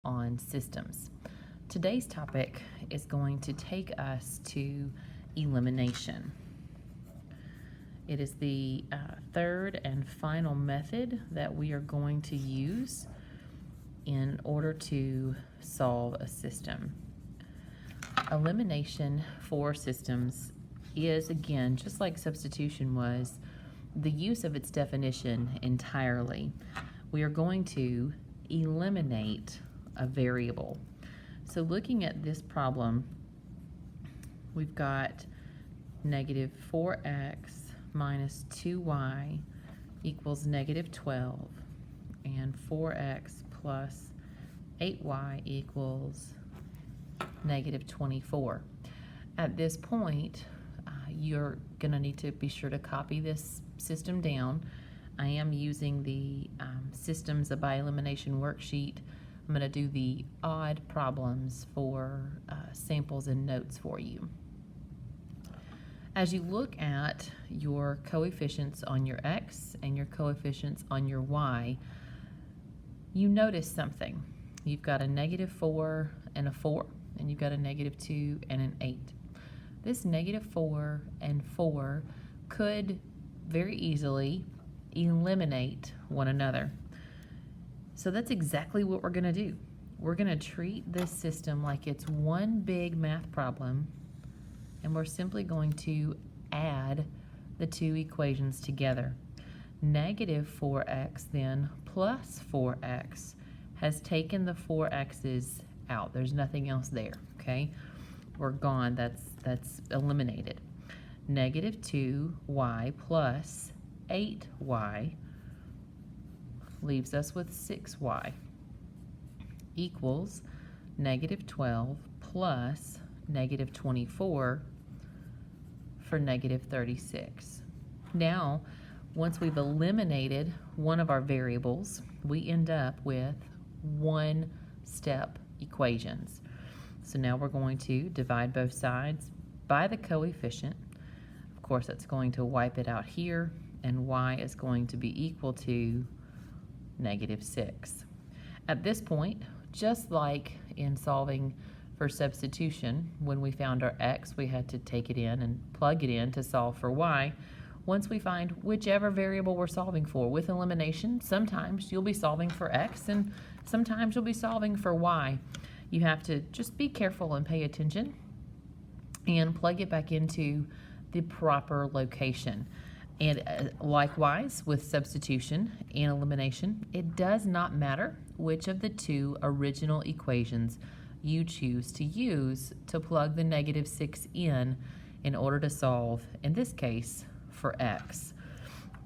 on systems. Today's topic is going to take us to elimination. It is the third and final method that we are going to use in order to solve a system. Elimination for systems is, again, just like substitution was, the use of its definition entirely. We are going to eliminate a variable. So looking at this problem, we've got negative 4x minus 2y equals negative 12, and 4x plus 8y equals negative 24. At this point, you're going to need to be sure to copy this system down. I am using the Systems by Elimination worksheet. I'm going to do the odd problems for samples and notes for you. As you look at your coefficients on your x and your coefficients on your y, you notice something. You've got a negative 4 and a 4, and you've got a negative 2 and an 8. This negative 4 and 4 could very easily eliminate one another. So that's exactly what we're going to do. We're going to treat this system like it's one big math problem, and we're simply going to add the two equations together. Negative 4x then plus 4x has taken the 4x's out. There's nothing else there, okay? We're gone. That's eliminated. Negative 2y plus 8y leaves us with 6y equals negative 12 plus negative 24 for negative 36. Now, once we've eliminated one of our variables, we end up with one-step equations. So now we're going to divide both sides by the coefficient. Of course, that's going to wipe it out here, and y is going to be equal to negative 6. At this point, just like in solving for substitution, when we found our x, we had to take it in and plug it in to solve for y. Once we find whichever variable we're solving for, with elimination, sometimes you'll be solving for x and sometimes you'll be solving for y. You have to just be careful and pay attention and plug it back into the proper location. And likewise with substitution and elimination, it does not matter which of the two original equations you choose to use to plug the negative 6 in order to solve, in this case, for x.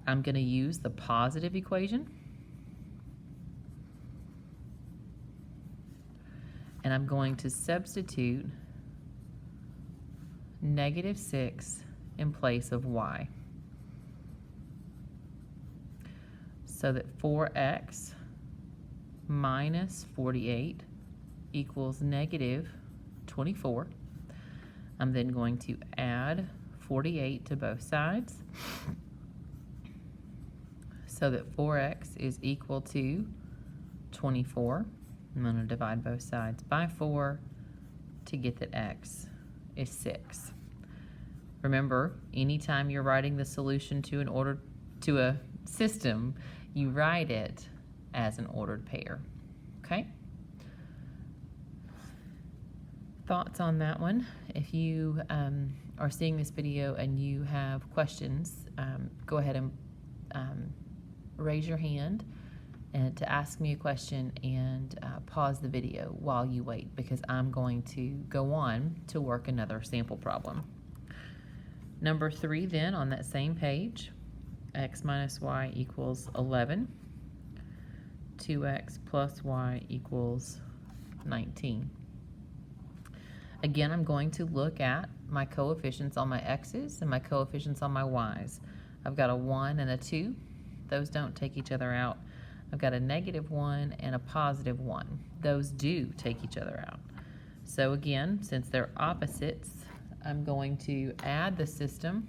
I'm going to use the positive equation, and I'm going to substitute negative 6 in place of y. So that 4x minus 48 equals negative 24. I'm then going to add 48 to both sides so that 4x is equal to 24. I'm going to divide both sides by 4 to get that x is 6. Remember, anytime you're writing the solution to a system, you write it as an ordered pair, okay? Thoughts on that one? If you are seeing this video and you have questions, go ahead and raise your hand and to ask me a question, and pause the video while you wait, because I'm going to go on to work another sample problem. Number 3 then on that same page, x minus y equals 11. 2x plus y equals 19. Again, I'm going to look at my coefficients on my x's and my coefficients on my y's. I've got a 1 and a 2. Those don't take each other out. I've got a negative 1 and a positive 1. Those do take each other out. So again, since they're opposites, I'm going to add the system